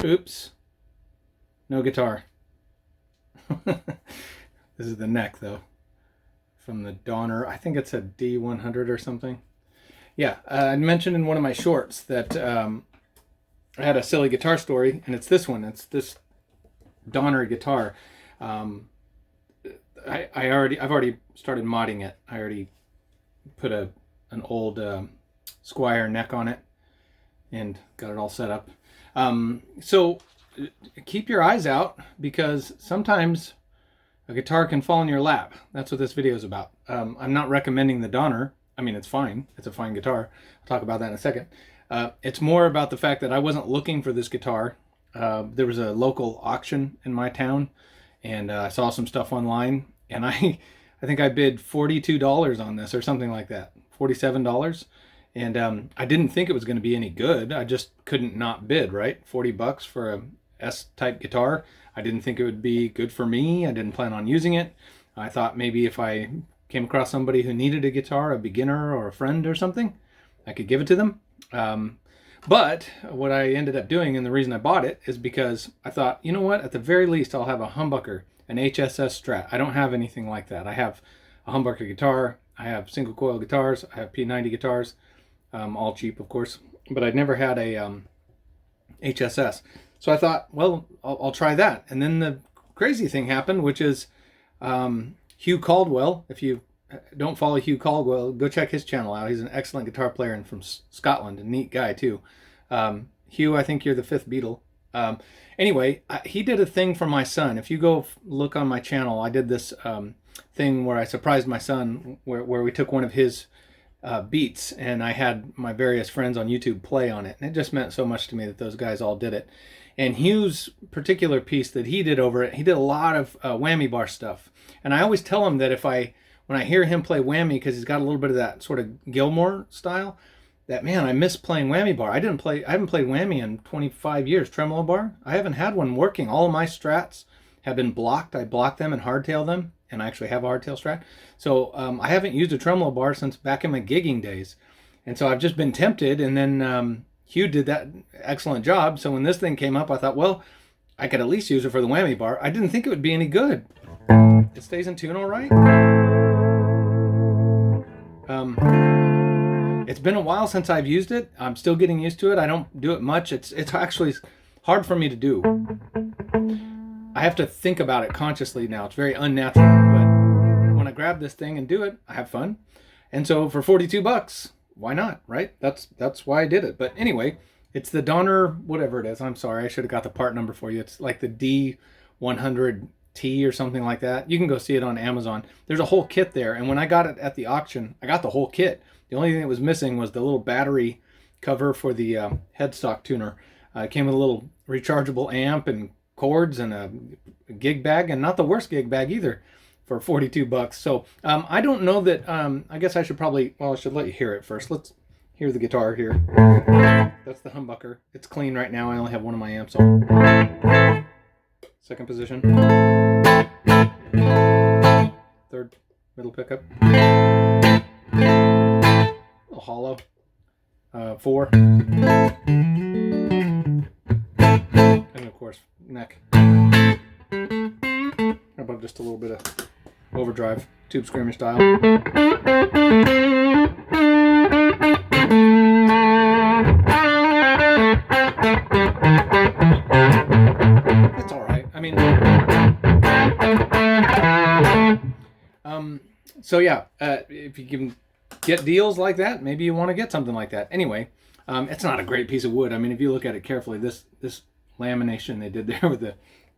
Oops. No guitar. This is the neck, though. From the Donner. I think it's a D-100 or something. Yeah, I mentioned in one of my shorts that I had a silly guitar story, and it's this one. It's this Donner guitar. I've already started modding it. I already put an old Squire neck on it and got it all set up. So keep your eyes out, because sometimes a guitar can fall in your lap. That's what this video is about. I'm not recommending the Donner. I mean, it's fine. It's a fine guitar. I'll talk about that in a second. It's more about the fact that I wasn't looking for this guitar. There was a local auction in my town, and I saw some stuff online, and I think I bid $42 on this or something like that, $47. And I didn't think it was going to be any good. I just couldn't not bid, right? 40 bucks for a S-type guitar. I didn't think it would be good for me. I didn't plan on using it. I thought maybe if I came across somebody who needed a guitar, a beginner or a friend or something, I could give it to them. But what I ended up doing, and the reason I bought it, is because I thought, you know what, at the very least I'll have a humbucker, an HSS Strat. I don't have anything like that. I have a humbucker guitar, I have single coil guitars, I have P90 guitars, all cheap of course, but I'd never had a HSS. So I thought, well, I'll try that. And then the crazy thing happened, which is Hugh Caldwell. If you don't follow Hugh Caldwell, go check his channel out. He's an excellent guitar player and from Scotland, a neat guy too. Hugh, I think you're the fifth Beatle. Anyway, he did a thing for my son. If you go look on my channel, I did this thing where I surprised my son, where we took one of his beats, and I had my various friends on YouTube play on it. And it just meant so much to me that those guys all did it. And Hugh's particular piece that he did over it, he did a lot of whammy bar stuff. And I always tell him that when I hear him play whammy, because he's got a little bit of that sort of Gilmore style, that, man, I miss playing whammy bar. I haven't played whammy in 25 years. Tremolo bar, I haven't had one working. All of my Strats have been blocked. I block them and hardtail them, and I actually have a hardtail Strat. So I haven't used a tremolo bar since back in my gigging days. And so I've just been tempted, and then Hugh did that excellent job. So when this thing came up, I thought, well, I could at least use it for the whammy bar. I didn't think it would be any good. It stays in tune all right. It's been a while since I've used it. I'm still getting used to it. I don't do it much. It's actually hard for me to do. I have to think about it consciously now. It's very unnatural. But when I grab this thing and do it, I have fun. And so for 42 bucks, why not, right? That's why I did it. But anyway, it's the Donner, whatever it is. I'm sorry, I should have got the part number for you. It's like the D-100T or something like that. You can go see it on Amazon. There's a whole kit there. And when I got it at the auction, I got the whole kit. The only thing that was missing was the little battery cover for the headstock tuner. It came with a little rechargeable amp and cords and a gig bag, and not the worst gig bag either, for 42 bucks. So I don't know that, I guess I should probably, well, I should let you hear it first. Let's hear the guitar here. That's the humbucker. It's clean right now. I only have one of my amps on. Second position. Third, middle pickup. A little hollow. 4. And of course, neck. How about just a little bit of overdrive, tube screamer style. It's all right. I mean, so yeah, if you can get deals like that, maybe you want to get something like that. Anyway, it's not a great piece of wood. I mean, if you look at it carefully, this lamination they did there with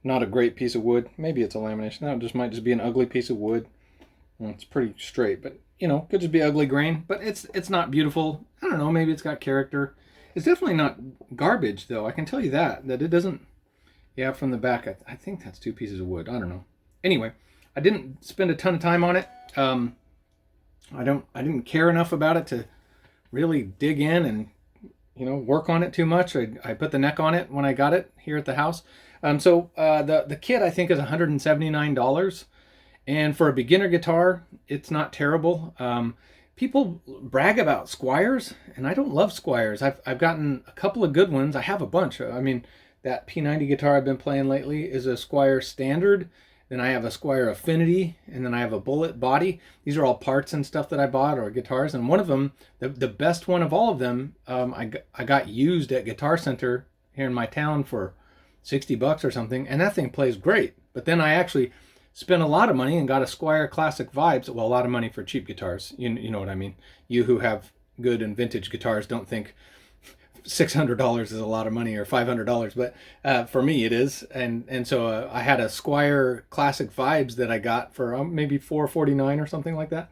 not a great piece of wood. Maybe it's a lamination. That might just be an ugly piece of wood. Well, it's pretty straight, but you know, could just be ugly grain. But it's not beautiful. I don't know. Maybe it's got character. It's definitely not garbage, though. I can tell you that it doesn't. Yeah, from the back, I think that's 2 pieces of wood. I don't know. Anyway, I didn't spend a ton of time on it. I didn't care enough about it to really dig in and, you know, work on it too much. I put the neck on it when I got it here at the house. So the kit, I think, is $179. And for a beginner guitar, it's not terrible. People brag about Squires, and I don't love Squires. I've gotten a couple of good ones. I have a bunch. I mean, that P90 guitar I've been playing lately is a Squier Standard. Then I have a Squier Affinity, and then I have a Bullet Body. These are all parts and stuff that I bought, or guitars. And one of them, the best one of all of them, I got used at Guitar Center here in my town for $60 or something, and that thing plays great. But then I actually spent a lot of money and got a Squier Classic Vibes. Well, a lot of money for cheap guitars. You know what I mean. You who have good and vintage guitars don't think $600 is a lot of money, or $500, but for me it is. And so I had a Squier Classic Vibes that I got for maybe $449 or something like that,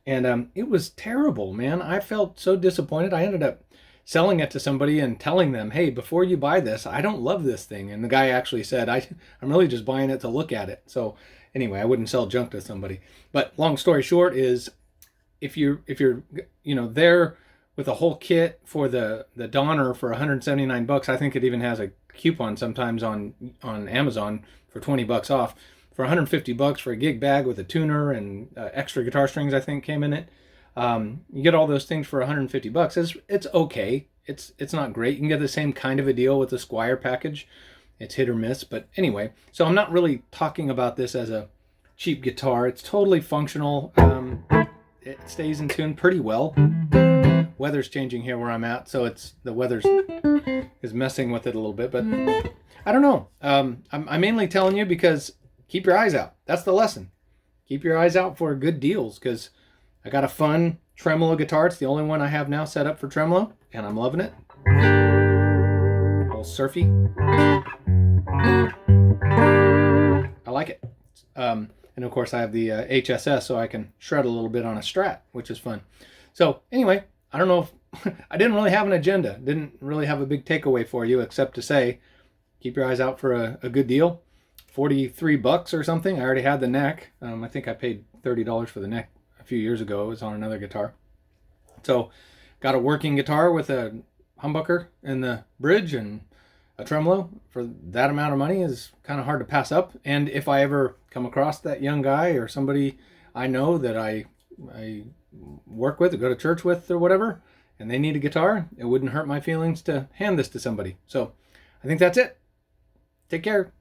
and it was terrible, man. I felt so disappointed. I ended up selling it to somebody and telling them, hey, before you buy this, I don't love this thing. And the guy actually said, I'm really just buying it to look at it. So anyway, I wouldn't sell junk to somebody. But long story short is, if you're there with a whole kit for the Donner for $179, I think it even has a coupon sometimes on Amazon for $20 off. For $150 for a gig bag with a tuner and extra guitar strings, I think came in it. You get all those things for $150. It's okay. It's not great. You can get the same kind of a deal with the Squier package. It's hit or miss, but anyway. So I'm not really talking about this as a cheap guitar. It's totally functional. It stays in tune pretty well. Weather's changing here where I'm at, so the weather's is messing with it a little bit, but I don't know. I'm mainly telling you because keep your eyes out. That's the lesson. Keep your eyes out for good deals, because I got a fun tremolo guitar. It's the only one I have now set up for tremolo, and I'm loving it. A little surfy. I like it. And of course I have the HSS, so I can shred a little bit on a Strat, which is fun. So anyway, I don't know if I didn't really have an agenda. Didn't really have a big takeaway for you, except to say, keep your eyes out for a good deal. $43 or something. I already had the neck. I think I paid $30 for the neck a few years ago. It was on another guitar. So got a working guitar with a humbucker in the bridge and a tremolo for that amount of money is kind of hard to pass up. And if I ever come across that young guy or somebody I know that I work with or go to church with or whatever, and they need a guitar, it wouldn't hurt my feelings to hand this to somebody. So I think that's it. Take care.